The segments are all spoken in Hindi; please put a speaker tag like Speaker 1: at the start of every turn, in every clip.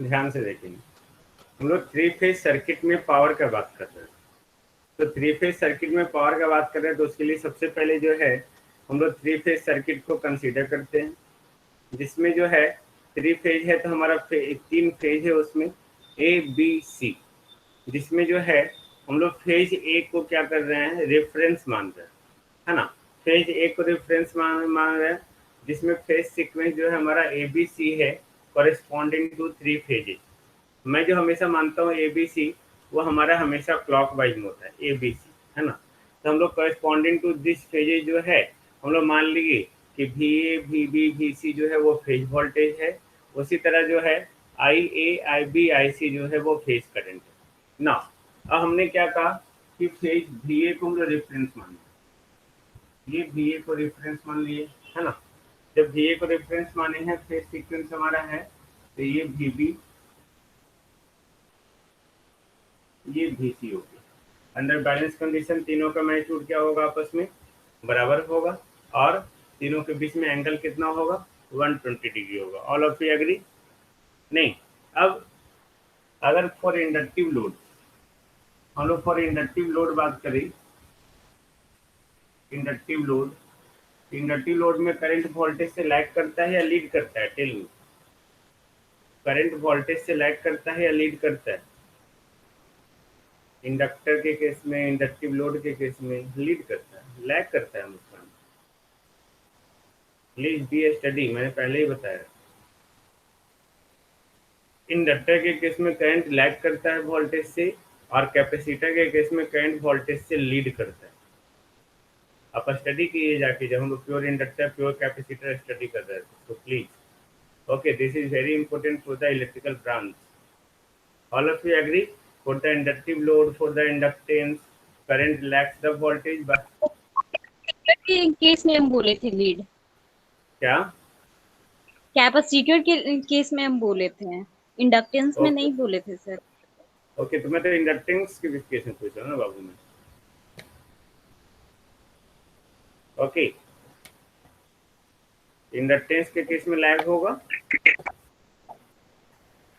Speaker 1: ध्यान से देखेंगे, हम लोग थ्री फेज सर्किट में पावर का बात कर रहे हैं। तो थ्री फेज सर्किट में पावर का बात कर रहे हैं, तो उसके लिए सबसे पहले जो है हम लोग थ्री फेज सर्किट को कंसीडर करते हैं, जिसमें जो है थ्री फेज है तो हमारा तीन फेज है उसमें ए बी सी, जिसमें जो है हम लोग फेज ए को क्या कर रहे हैं, रेफरेंस मान रहे हैं, है ना। फेज ए को रेफरेंस मान रहे हैं, जिसमें फेज सीक्वेंस जो है हमारा ए बी सी है, कॉरेस्पॉन्डिंग टू थ्री फेजेज। मैं जो हमेशा मानता हूँ ए बी सी, वो हमारा हमेशा क्लॉक वाइज में होता है ए बी सी, है ना। तो हम लोग कॉरेस्पॉन्डिंग टू दिस फेजेज जो है हम लोग मान लीजिए कि V A V B V C जो है वो फेज वोल्टेज है, उसी तरह जो है आई ए आई बी आई सी जो है वो फेज करंट है ना। अब हमने क्या कहा कि फेज वी ए को हम लोग रेफरेंस मान ये वी ए को रेफरेंस मान लिए, है ना। जब वी ए को रेफरेंस माने हैं, फेज सीक्वेंस हमारा है, तो ये वी बी, ये वी सी हो गया। अंडर बैलेंस कंडीशन तीनों का मैग्नीट्यूड क्या होगा, आपस में बराबर होगा, और तीनों के बीच में एंगल कितना होगा, 120 डिग्री होगा। All of you agree? नहीं। अब अगर फॉर इंडक्टिव लोड, हम लोग फॉर इंडक्टिव लोड बात करें, इंडक्टिव लोड में करंट वोल्टेज से लैग करता है या लीड करता है, टेल मी। करंट वोल्टेज से लैग करता है या लीड करता है? इंडक्टर के केस में, इंडक्टिव लोड के केस में लीड करता है, लैग करता है मुस्कान। प्लीज बी ए स्टडी, मैंने पहले ही बताया। इंडक्टर के केस में करंट लैग करता है वोल्टेज से, और कैपेसिटर के केस में करंट वोल्टेज से लीड करता है। आप स्टडी कीजिए जाके, जब हम लोग pure inductor pure capacitor study कर रहे थे, तो please okay, this is very important for the electrical branch. All of you agree? For the inductive load, for the inductance, current lags the voltage but
Speaker 2: के केस में हम बोले थे लीड,
Speaker 1: क्या?
Speaker 2: कैपेसिटर के केस में हम बोले थे, इंडक्टेंस में
Speaker 1: ओके
Speaker 2: नहीं बोले थे सर।
Speaker 1: ओके, तो मैं तो इंडक्टेंस की विस्केशन पूछ रहा हूँ ना बाबू में। ओके, इंडक्टेंस के केस में लैग होगा,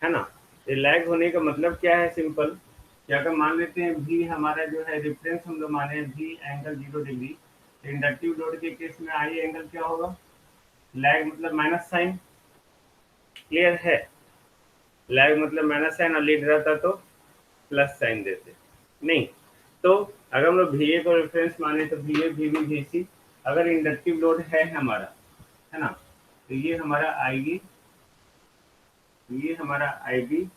Speaker 1: है ना। ये लैग होने का मतलब क्या है, सिंपल, कि अगर मान लेते हैं भी हमारा जो है रेफरेंस हम लोग माने भी एंगल 0 डिग्री, तो इंडक्टिव लोड के केस में आई एंगल क्या होगा, लैग मतलब माइनस साइन। क्लियर है? लैग मतलब माइनस साइन, और लीड रहता तो प्लस साइन देते। नहीं, तो अगर हम लोग वी ए को रेफरेंस माने तो V A V B V C, अगर इंडक्टिव लोड है हमारा, है ना, तो ये हमारा आएगी, ये हमारा आई बी,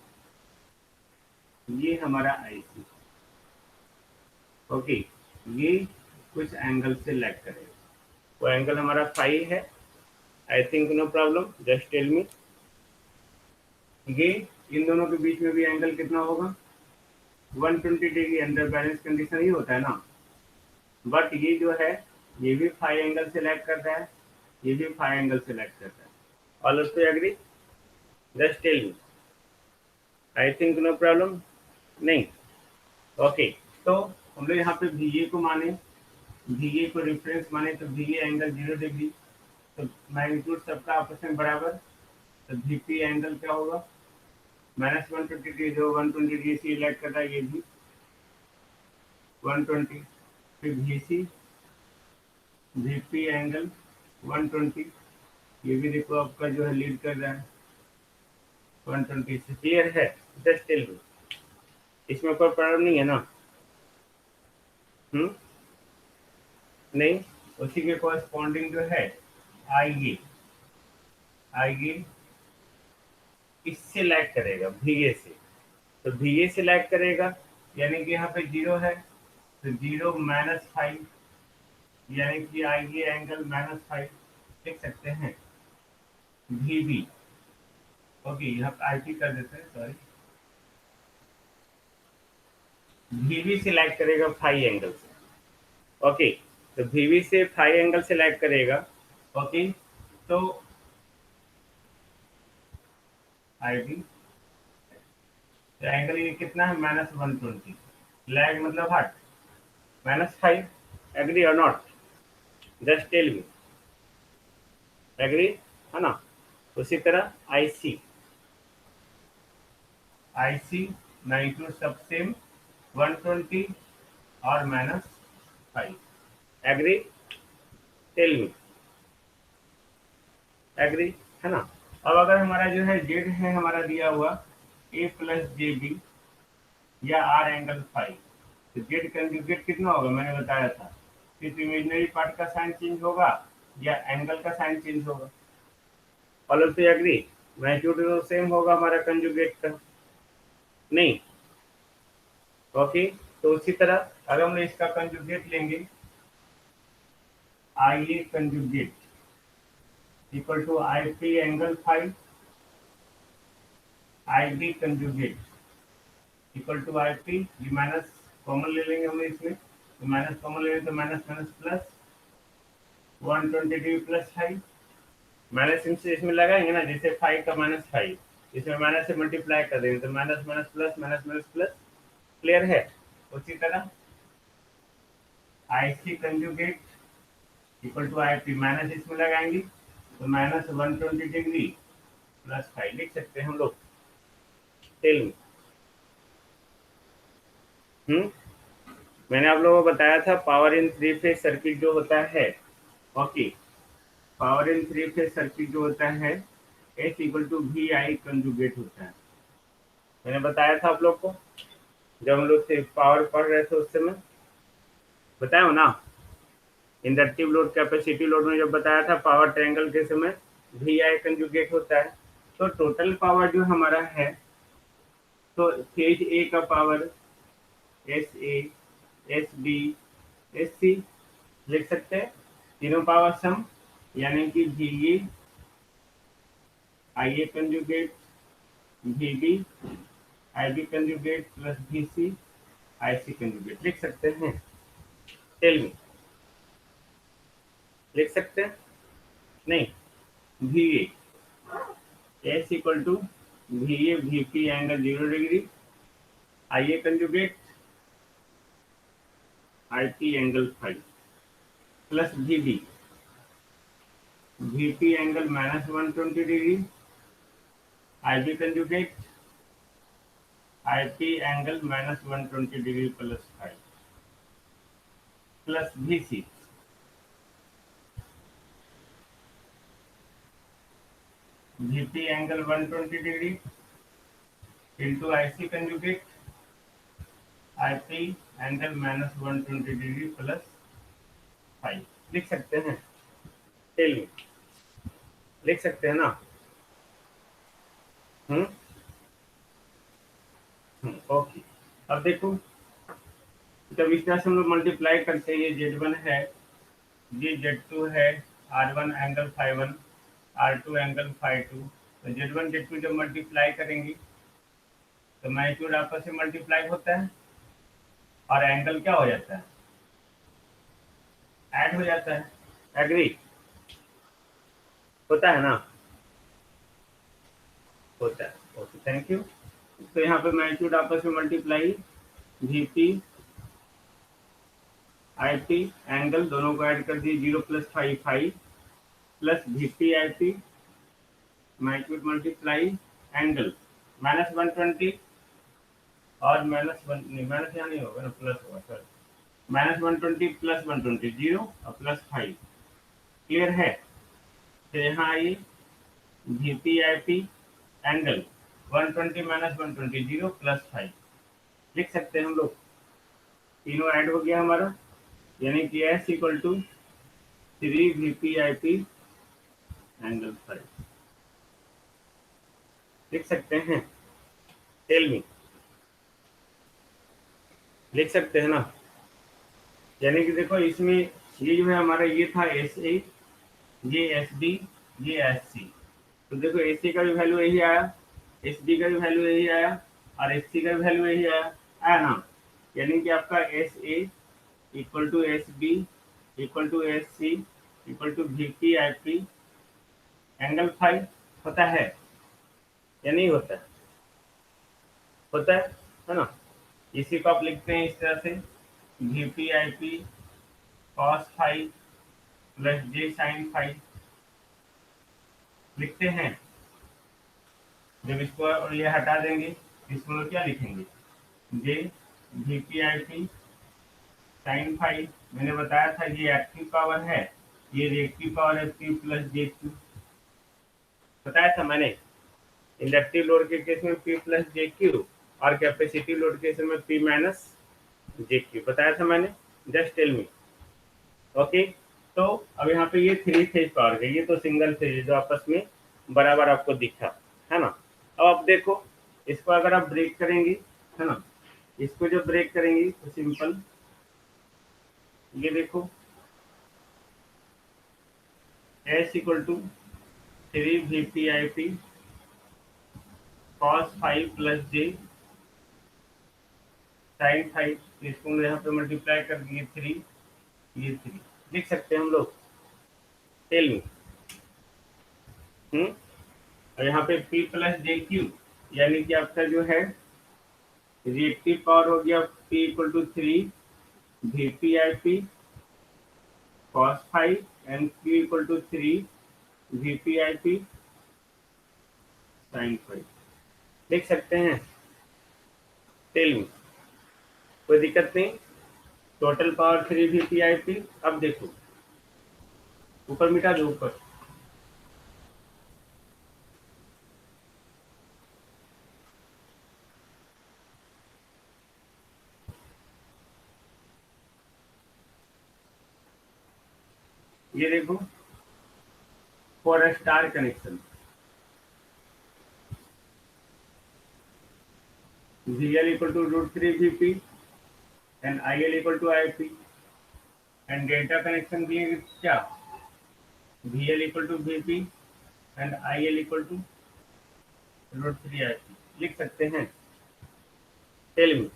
Speaker 1: ये हमारा आई सी। ओके, ये कुछ एंगल से लैग करेगा, वो एंगल हमारा फाई है। I think no problem, just tell me. ये इन दोनों के बीच में भी एंगल कितना होगा, 120 डिग्री। अंडर बैलेंस कंडीशन ही होता है ना। बट ये जो है ये भी फाई एंगल से लैग कर रहा है, ये भी फाई एंगल से लैग कर रहा है। All of you agree? Just tell me. I think no problem? नहीं। ओके, तो हम लोग यहाँ पे वी ए को माने, वी ए को रेफरेंस माने, तो वी ए एंगल 0 डिग्री, तो मैग्नीट्यूड सबका आपस में बराबर, तो वी पी एंगल क्या होगा, -120 डिग्री, जो 120 डिग्री से लैग कर रहा है, ये भी 120। फिर V C, V P angle 120, ये भी देखो आपका जो है लीड कर रहा है 120 से। क्लियर है? जस्ट टेल मी, इसमें कोई प्रॉब्लम नहीं है ना? नहीं। उसी के कॉरेस्पॉन्डिंग जो है आइए, आइए इससे लैग करेगा वीए से, तो वीए से लैग करेगा, यानी कि यहाँ पे 0 है, तो 0 -5, यानी कि आइए एंगल -5 लिख सकते हैं, वी बी। ओके, यहाँ पे आई पी कर देते हैं, सॉरी। वी बी से लैग करेगा फाई एंगल से। ओके, तो वी बी से फाई एंगल से लैग करेगा। ओके, तो आई बी, तो एंगल ये कितना है, -120। लैग मतलब हट, -5। एग्री और not? Just tell me, agree, है ना। उसी तरह आई सी, IC मैग्नीट्यूड सब सेम 120 और -5। एग्री? टेल मी, एग्री है ना? अब अगर हमारा जो है जेड है हमारा दिया हुआ a प्लस जे बी या आर एंगल फाइव, तो जेड कंजुगेट कितना होगा मैंने बताया था, सिर्फ इमेजिनरी पार्ट का साइन चेंज होगा या एंगल का साइन चेंज होगा? All of you agree? Magnitude तो सेम होगा हमारा कंजुगेट का, नहीं? ओके, तो उसी तरह अगर हम इसका कंजुगेट लेंगे, I A conjugate equal to I P angle five, I B conjugate equal to I P, ये माइनस कॉमन ले लेंगे हम इसमें, तो माइनस कॉमन ले लेंगे तो minus minus plus 120 degree plus 5, minus इनसे इसमें लगाएंगे ना, जैसे 5 का -5 इसमें माइनस से मल्टीप्लाई कर देंगे तो minus minus plus minus minus plus. Clear है? उसी तरह I C conjugate equal to I P, minus इसमें लगाएंगे तो माइनस 120 डिग्री प्लस 5 लिख सकते हैं हम लोग। Tell me. मैंने आप लोगों को बताया था power in three phase circuit जो होता है, okay, power in three phase circuit जो होता है S equal to V I conjugate होता है। मैंने बताया था आप लोग को जब हम लोग पावर पढ़ रहे थे उस समय, बताया हो ना? इंडक्टिव लोड कैपेसिटी लोड में जब बताया था पावर ट्रायंगल के समय वी आई कंजुगेट होता है। तो टोटल पावर जो हमारा है, तो फेज ए का power S A, S B, S C लिख सकते हैं, तीनों पावर सम, यानी कि V A I A conjugate, V B I B conjugate plus V C I C conjugate लिख सकते हैं। टेल मी, लिख सकते हैं? नहीं, V A S equal to V A V P angle 0 degree, I A conjugate I P angle 5 plus V B V P angle -120 degree, I B conjugate I P angle -120 degree plus 5 plus V C VP angle 120 degree into IC conjugate IP angle -120 degree plus 5 लिख सकते हैं। टेल मी, लिख सकते हैं ना? ओके, अब देखो जब इस तरह से हम लोग मल्टीप्लाई करते हैं, ये Z1 है, ये Z2 है, R1 एंगल φ1, R2 एंगल φ2, तो Z1 Z2 जब मल्टीप्लाई करेंगे तो मैग्नीट्यूड आपस में मल्टीप्लाई होता है और एंगल क्या हो जाता है? ऐड हो जाता है। एग्री? होता है ना? होता है। Okay, thank you. तो यहाँ पे मैग्नीट्यूड आपस में मल्टीप्लाई, VP IP एंगल दोनों को ऐड कर दिए 0 + 5 5 plus VP IP magnitude multiply angle -120 और -1 नहीं, माइनस यहाँ नहीं होगा ना, प्लस होगा, सर, -120 प्लस 120 0 और प्लस 5। क्लियर है? तो यहाँ आइए VP IP एंगल 120 -120 0 प्लस 5 लिख सकते हैं हम लोग। तीनों ऐड हो गया हमारा, यानी कि S equal to 3 VP IP angle 5 लिख सकते हैं। टेल मी, लिख सकते हैं ना? यानी कि देखो इसमें ये जो है हमारा ये था SA, ये SD, ये SC, तो देखो AC का भी वैल्यू यही आया, SD का भी वैल्यू यही आया और SC का भी वैल्यू यही आया ना? यानी कि आपका SA equal to SB equal to SC equal to VP IP angle 5 होता है या नहीं होता है? होता है ना? इसी को आप लिखते हैं इस तरह से, VP IP cos 5 plus J sin 5 लिखते हैं। जब इसको और ये हटा देंगे इसमें हम लोग क्या लिखेंगे, J V P I P sine phi. मैंने बताया था ये एक्टिव पावर है, ये रिएक्टिव पावर है पी प्लस जे क्यू, बताया था मैंने। इंडक्टिव लोड के केस में पी प्लस जे क्यू और कैपेसिटिव लोड के केस में पी माइनस जे क्यू, बताया था मैंने। जस्ट टेल मी। ओके, तो अब यहाँ पे ये थ्री फेज पावर है, ये तो सिंगल फेज है जो आपस में बराबर आपको दिखा, है ना। अब आप देखो, इसको अगर आप ब्रेक करेंगे, है ना, इसको जो ब्रेक करेंगे तो सिंपल ये देखो, S equal to three V P I P cos five plus J sine five, इसको यहाँ पे मल्टीप्लाई कर दिए थ्री, ये थ्री लिख सकते हैं हम लोग। Tell me. और यहाँ पे P प्लस जे क्यू, यानी कि आपका जो है रिएक्टिव पावर हो गया P equal to three V P I P cos five and Q equal to three V P I P sine five, देख सकते हैं। टेल मी, कोई दिक्कत नहीं। Total power three V P I P. अब देखो, ऊपर मिटा दो ऊपर, ये देखो, for a star connection VL equal to root 3 VP and IL equal to IP and delta connection के लिए क्या, VL equal to VP and IL equal to root 3 IP लिख सकते हैं। टेल मी,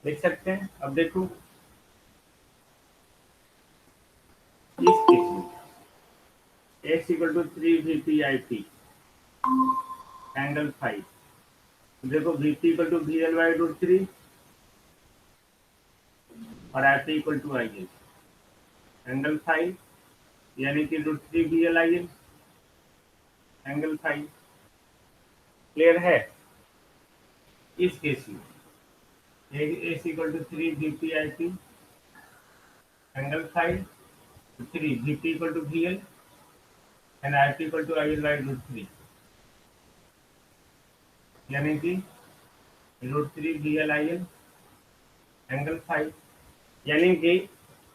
Speaker 1: लिख सकते हैं। अब देखो, इस केस में x equal to 3 VP IP angle five, देखो VP equal to VL by root 3 और IP equal to IL angle five, यानी कि root 3 VL IL angle five. Clear है। इस केस में S equal to three V P I P angle five, three V P equal to V L and I P equal to I L by root three, यानी कि root three V L I L angle five. यानी कि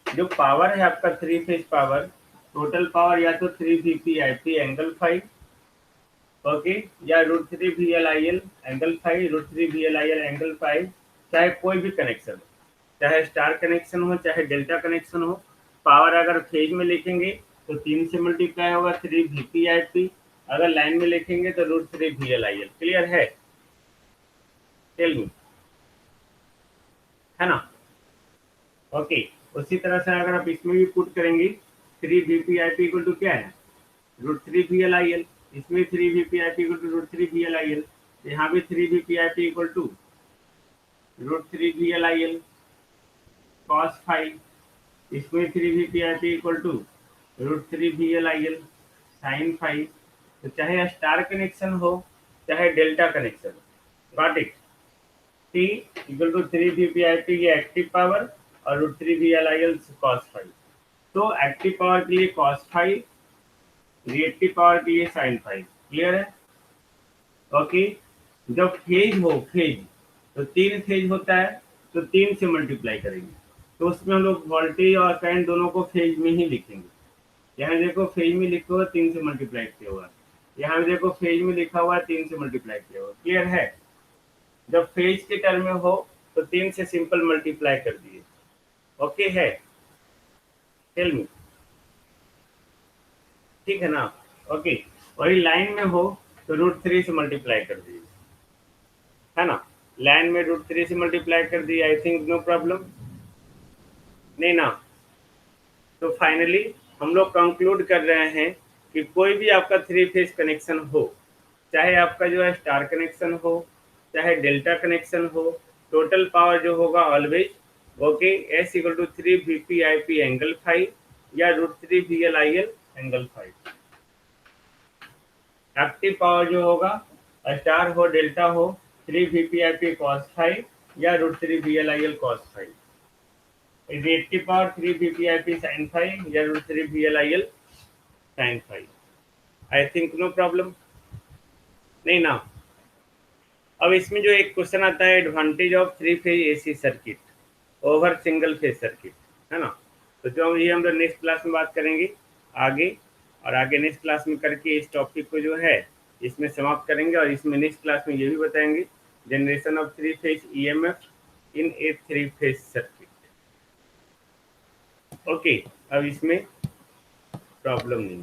Speaker 1: जो पावर है आपका three phase power, total power या तो three V P I P angle five, okay, या root three V L I L angle five, root three V L I L angle five, चाहे कोई भी कनेक्शन हो, चाहे स्टार कनेक्शन हो चाहे डेल्टा कनेक्शन हो। पावर अगर फेज में लिखेंगे तो तीन से मल्टीप्लाई होगा three V P I P, अगर लाइन में लिखेंगे तो root three V L I L. Clear है। टेल मी, है ना। ओके, उसी तरह से अगर आप इसमें भी पुट करेंगे, three V P I P equal to क्या है, root three V L I L, इसमें three V P I P equal to root three V L I L, यहाँ भी three V P I P equal to root three V L I L cos five, इसमें three V P I P equal to root three V L I L sine five. तो चाहे स्टार कनेक्शन हो चाहे डेल्टा कनेक्शन हो, got it. T equal to three V P I P ये एक्टिव पावर और root three V L I L cos five. तो एक्टिव पावर के लिए कॉस फाइव, रिएक्टिव पावर के लिए साइन फाइव। क्लियर है। ओके, जब फेज हो, फेज तो तीन फेज होता है तो तीन से मल्टीप्लाई करेंगे, तो उसमें हम लोग वोल्टेज और करंट दोनों को फेज में ही लिखेंगे। यहाँ देखो फेज में लिखा हुआ तीन से मल्टीप्लाई किया हुआ, यहाँ देखो फेज में लिखा हुआ तीन से मल्टीप्लाई किया हुआ। क्लियर है। जब फेज के टर्म में हो तो तीन से सिंपल मल्टीप्लाई कर दिए। ओके है। टेल मी, ठीक है ना। ओके, वही लाइन में हो तो रूट थ्री से मल्टीप्लाई कर दिए, है ना। लाइन में रूट थ्री से मल्टीप्लाई कर दिए, आई थिंक नो प्रॉब्लम नहीं ना। तो फाइनली हम लोग कंक्लूड कर रहे हैं कि कोई भी आपका थ्री फेज कनेक्शन हो, चाहे आपका जो है स्टार कनेक्शन हो चाहे डेल्टा कनेक्शन हो, टोटल पावर जो होगा always okay S equal to three V P I P angle five या root three V L I L angle five. Active power जो होगा स्टार हो, डेल्टा हो, 3 VPIP cos phi या √3 VLIL cos phi, reactive power 3 VPIP sin phi या √3 VLIL sin phi। I think no problem, नहीं ना। अब इसमें जो एक क्वेश्चन आता है, advantage of 3 phase AC circuit over single phase circuit, है ना। तो जो ये हम लोग नेक्स्ट क्लास में बात करेंगे आगे, और आगे नेक्स्ट क्लास में करके इस टॉपिक को जो है इसमें समाप्त करेंगे, और इसमें नेक्स्ट क्लास में ये भी बताएंगे generation of 3 phase EMF in A 3 phase circuit. Okay, अब इसमें प्रॉब्लम नहीं।